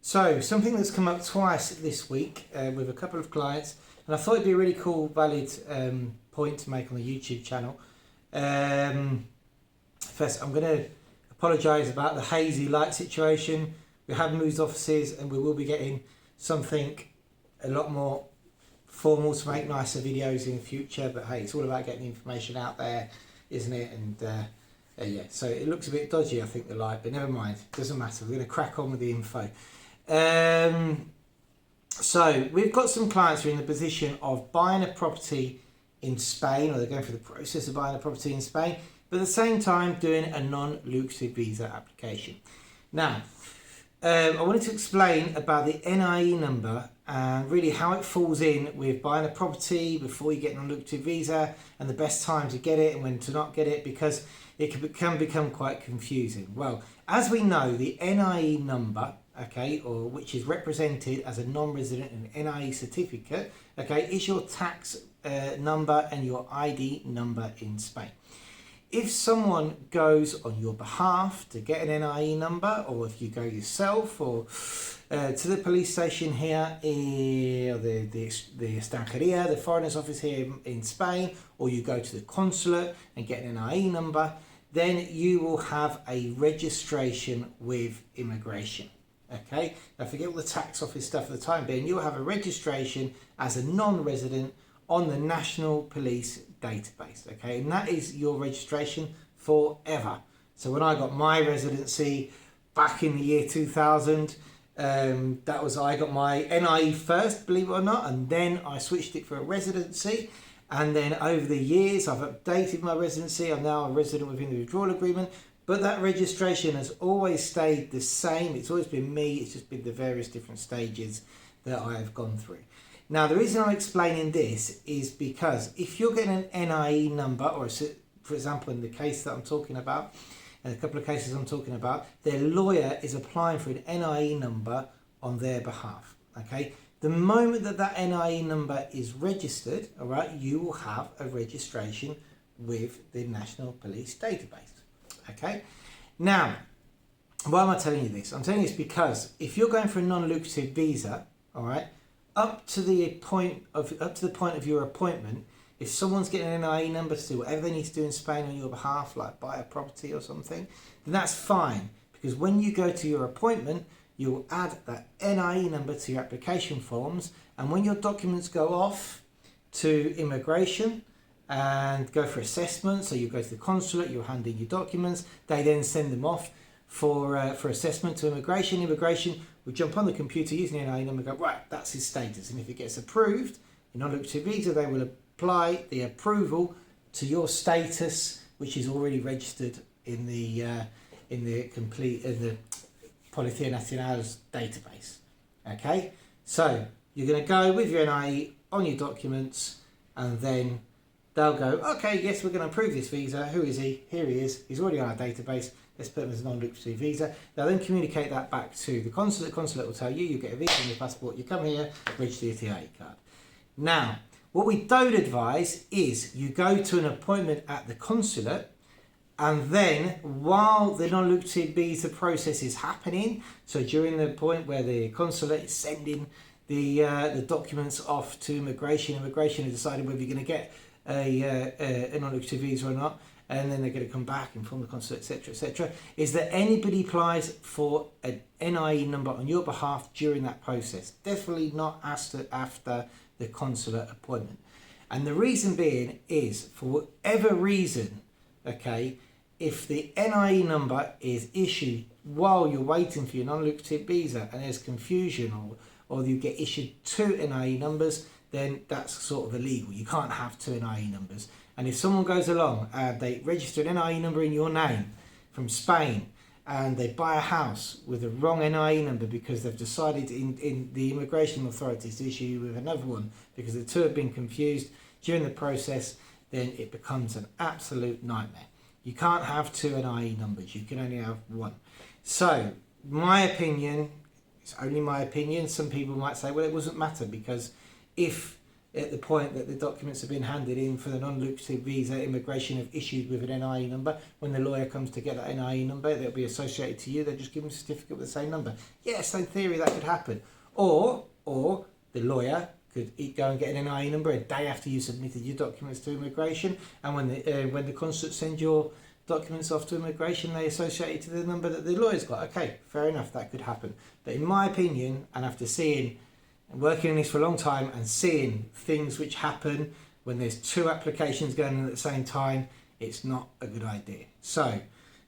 So, something that's come up twice this week with a couple of clients, and I thought it'd be a really cool, valid point to make on the YouTube channel. First, I'm going to apologise about the hazy light situation. We have moved offices and we will be getting something a lot more formal to make nicer videos in the future, but hey, it's all about getting the information out there, isn't it? And yeah, so it looks a bit dodgy, I think, the light, but never mind, it doesn't matter. We're going to crack on with the info. So we've got some clients who are in the position of buying a property in Spain, or they're going through the process of buying a property in Spain, but at the same time doing a non-lucrative visa application. Now, I wanted to explain about the NIE number and really how it falls in with buying a property before you get a non-lucrative visa, and the best time to get it and when to not get it, because it can become quite confusing. Well, as we know, the NIE number, okay, or which is represented as a non-resident in NIE certificate, okay, is your tax number and your ID number in Spain. If someone goes on your behalf to get an NIE number, or if you go yourself or to the police station here, the Estanjería, the Foreigners Office here in Spain, or you go to the consulate and get an NIE number, then you will have a registration with immigration. Okay, now forget all the tax office stuff for the time being. You'll have a registration as a non-resident on the National Police database. Okay, and that is your registration forever. So when I got my residency back in the year 2000, that was, I got my NIE first, believe it or not, and then I switched it for a residency. And then over the years, I've updated my residency. I'm now a resident within the withdrawal agreement. But that registration has always stayed the same. It's always been me. It's just been the various different stages that I have gone through. Now, the reason I'm explaining this is because if you're getting an NIE number, or for example, in the case that I'm talking about, and a couple of cases I'm talking about, their lawyer is applying for an NIE number on their behalf. Okay. The moment that that NIE number is registered, all right, you will have a registration with the National Police database. Okay, now, why am I telling you this? I'm telling you this because if you're going for a non-lucrative visa, all right, up to the point of your appointment, if someone's getting an NIE number to do whatever they need to do in Spain on your behalf, like buy a property or something, then that's fine, because when you go to your appointment, you'll add that NIE number to your application forms, and when your documents go off to immigration and go for assessment, so you go to the consulate, you'll hand in your documents, they then send them off for assessment to immigration. Immigration will jump on the computer using the NIE number and go, right, that's his status, and if it gets approved, your non-lucrative visa, they will apply the approval to your status, which is already registered in the Policía Nacional's database. Okay, so you're going to go with your NIE on your documents, and then they'll go, okay, yes, we're going to approve this visa. Who is he? Here he is. He's already on our database. Let's put him as a non-lucrative visa. They'll then communicate that back to the consulate. The consulate will tell you, you get a visa on your passport, you come here, register your TIE card. Now, what we don't advise is you go to an appointment at the consulate, and then while the non-lucrative visa process is happening, so during the point where the consulate is sending the documents off to immigration is deciding whether you're going to get a non-lucrative visa or not, and then they're going to come back, inform the consulate, etc., is that anybody applies for an NIE number on your behalf during that process. Definitely not after the consulate appointment. And the reason being is, for whatever reason, okay, if the NIE number is issued while you're waiting for your non-lucrative visa and there's confusion, or you get issued two NIE numbers, then that's sort of illegal. You can't have two NIE numbers. And if someone goes along and they register an NIE number in your name from Spain, and they buy a house with the wrong NIE number because they've decided in the immigration authorities to issue you with another one because the two have been confused during the process, then it becomes an absolute nightmare. You can't have two NIE numbers. You can only have one. So, my opinion, it's only my opinion. Some people might say, well, it doesn't matter, because if at the point that the documents have been handed in for the non-lucrative visa, immigration have issued with an NIE number. When the lawyer comes to get that NIE number, they'll be associated to you. They'll just give them a certificate with the same number. Yes, in theory that could happen. Or the lawyer could go and get an NIE number a day after you submitted your documents to immigration, and when the consulate sends your documents off to immigration, they associate it to the number that the lawyer's got. Okay, fair enough, that could happen. But in my opinion, and after working in this for a long time and seeing things which happen when there's two applications going on at the same time, it's not a good idea. So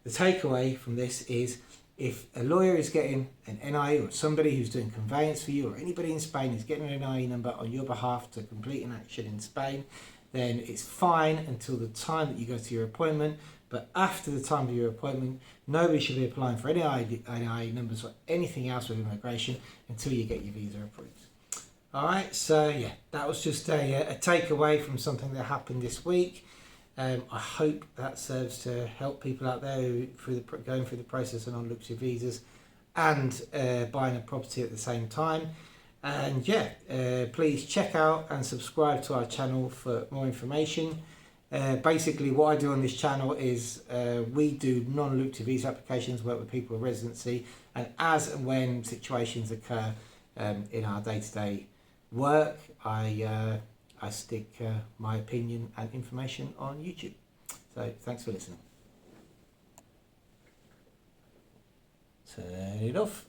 the takeaway from this is, if a lawyer is getting an NIE, or somebody who's doing conveyance for you, or anybody in Spain is getting an NIE number on your behalf to complete an action in Spain, then it's fine until the time that you go to your appointment. But after the time of your appointment, nobody should be applying for any NIE numbers or anything else with immigration until you get your visa approved. Alright, so yeah, that was just a takeaway from something that happened this week. I hope that serves to help people out there who going through the process of non-lucrative visas and buying a property at the same time. And yeah, please check out and subscribe to our channel for more information. Basically what I do on this channel is we do non-lucrative visa applications, work with people with residency, and as and when situations occur in our day-to-day work, I stick my opinion and information on YouTube. So thanks for listening. Turn it off.